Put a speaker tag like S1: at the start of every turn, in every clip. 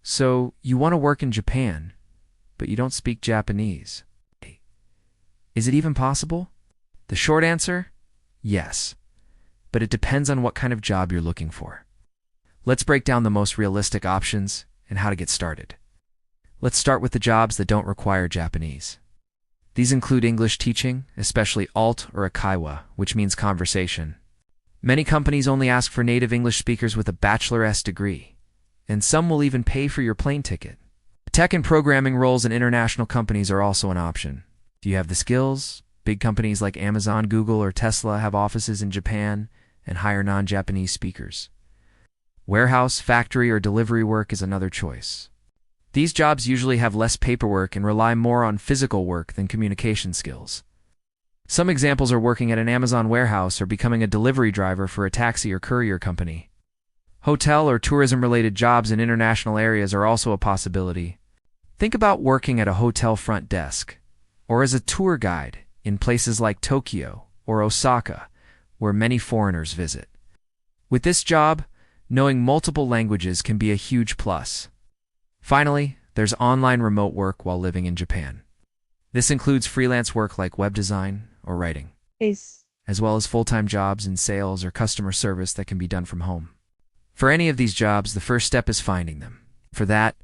S1: So, you want to work in Japan, but you don't speak Japanese. Is it even possible? The short answer? Yes. But it depends on what kind of job you're looking for. Let's break down the most realistic options and how to get started. Let's start with the jobs that don't require Japanese. These include English teaching, especially alt or Akaiwa, which means conversation. Many companies only ask for native English speakers with a bachelor's degree, and some will even pay for your plane ticket. Tech and programming roles in international companies are also an option. Do you have the skills? Big companies like Amazon, Google, or Tesla have offices in Japan and hire non-Japanese speakers. Warehouse, factory, or delivery work is another choice. These jobs usually have less paperwork and rely more on physical work than communication skills. Some examples are working at an Amazon warehouse or becoming a delivery driver for a taxi or courier company. Hotel or tourism-related jobs in international areas are also a possibility. Think about working at a hotel front desk or as a tour guide in places like Tokyo or Osaka, where many foreigners visit. With this job, knowing multiple languages can be a huge plus. Finally, there's online remote work while living in Japan. This includes freelance work like web design or writing, as well as full-time jobs in sales or customer service that can be done from home. For any of these jobs, the first step is finding them. For that,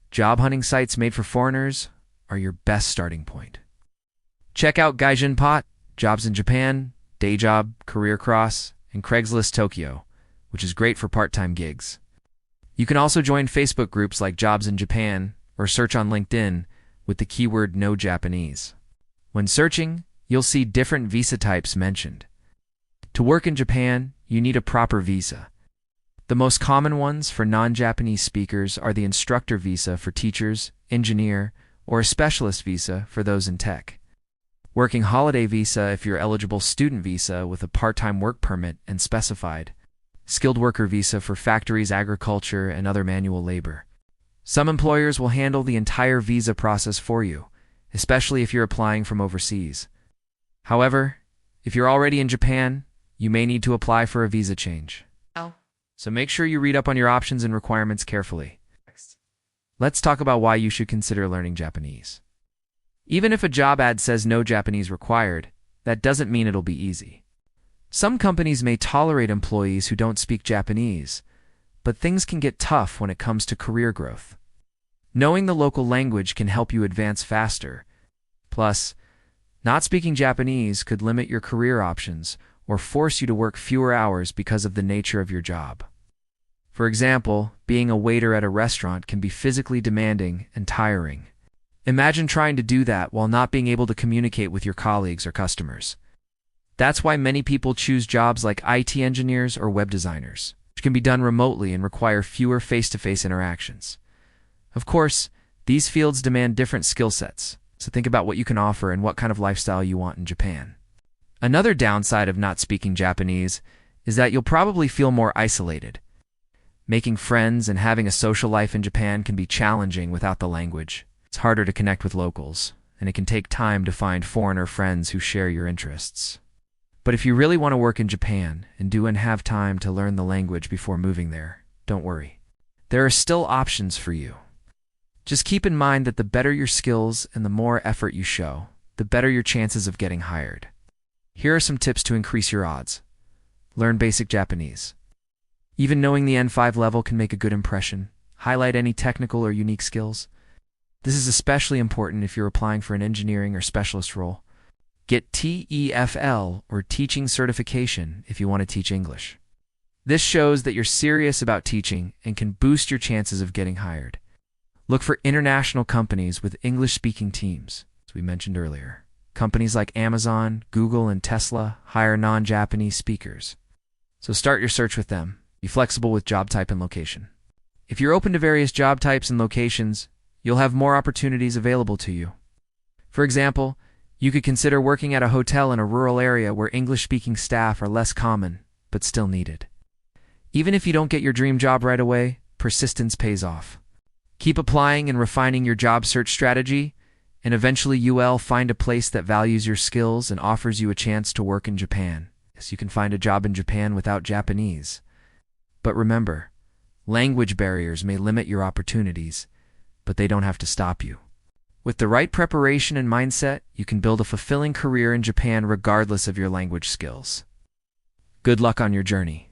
S1: job hunting sites made for foreigners are your best starting point. Check out Gaijin Pot, Jobs in Japan, Day Job, Career Cross, and Craigslist Tokyo, which is great for part-time gigs. You can also join Facebook groups like Jobs in Japan or search on LinkedIn with the keyword No Japanese. When searching, you'll see different visa types mentioned. To work in Japan, you need a proper visa. The most common ones for non-Japanese speakers are the instructor visa for teachers, engineer, or a specialist visa for those in tech. Working holiday visa if you're eligible, student visa with a part-time work permit and specified. Skilled worker visa for factories, agriculture, and other manual labor. Some employers will handle the entire visa process for you, especially if you're applying from overseas. However, if you're already in Japan, you may need to apply for a visa change. So make sure you read up on your options and requirements carefully. Let's talk about why you should consider learning Japanese. Even if a job ad says no Japanese required, that doesn't mean it'll be easy. Some companies may tolerate employees who don't speak Japanese, but things can get tough when it comes to career growth. Knowing the local language can help you advance faster. Plus, not speaking Japanese could limit your career options or force you to work fewer hours because of the nature of your job. For example, being a waiter at a restaurant can be physically demanding and tiring. Imagine trying to do that while not being able to communicate with your colleagues or customers. That's why many people choose jobs like IT engineers or web designers, which can be done remotely and require fewer face-to-face interactions. Of course, these fields demand different skill sets, so think about what you can offer and what kind of lifestyle you want in Japan. Another downside of not speaking Japanese is that you'll probably feel more isolated. Making friends and having a social life in Japan can be challenging without the language. It's harder to connect with locals, and it can take time to find foreigner friends who share your interests. But if you really want to work in Japan and have time to learn the language before moving there, don't worry. There are still options for you. Just keep in mind that the better your skills and the more effort you show, the better your chances of getting hired. Here are some tips to increase your odds. Learn basic Japanese. Even knowing the N5 level can make a good impression. Highlight any technical or unique skills. This is especially important if you're applying for an engineering or specialist role. Get TEFL or teaching certification if you want to teach English. This shows that you're serious about teaching and can boost your chances of getting hired. Look for international companies with English-speaking teams, as we mentioned earlier. Companies like Amazon, Google, and Tesla hire non-Japanese speakers. So start your search with them. Be flexible with job type and location. If you're open to various job types and locations, you'll have more opportunities available to you. For example, you could consider working at a hotel in a rural area where English-speaking staff are less common, but still needed. Even if you don't get your dream job right away, persistence pays off. Keep applying and refining your job search strategy, and eventually you'll find a place that values your skills and offers you a chance to work in Japan. Yes, you can find a job in Japan without Japanese. But remember, Language barriers may limit your opportunities, but they don't have to stop you. With the right preparation and mindset, you can build a fulfilling career in Japan regardless of your language skills. Good luck on your journey.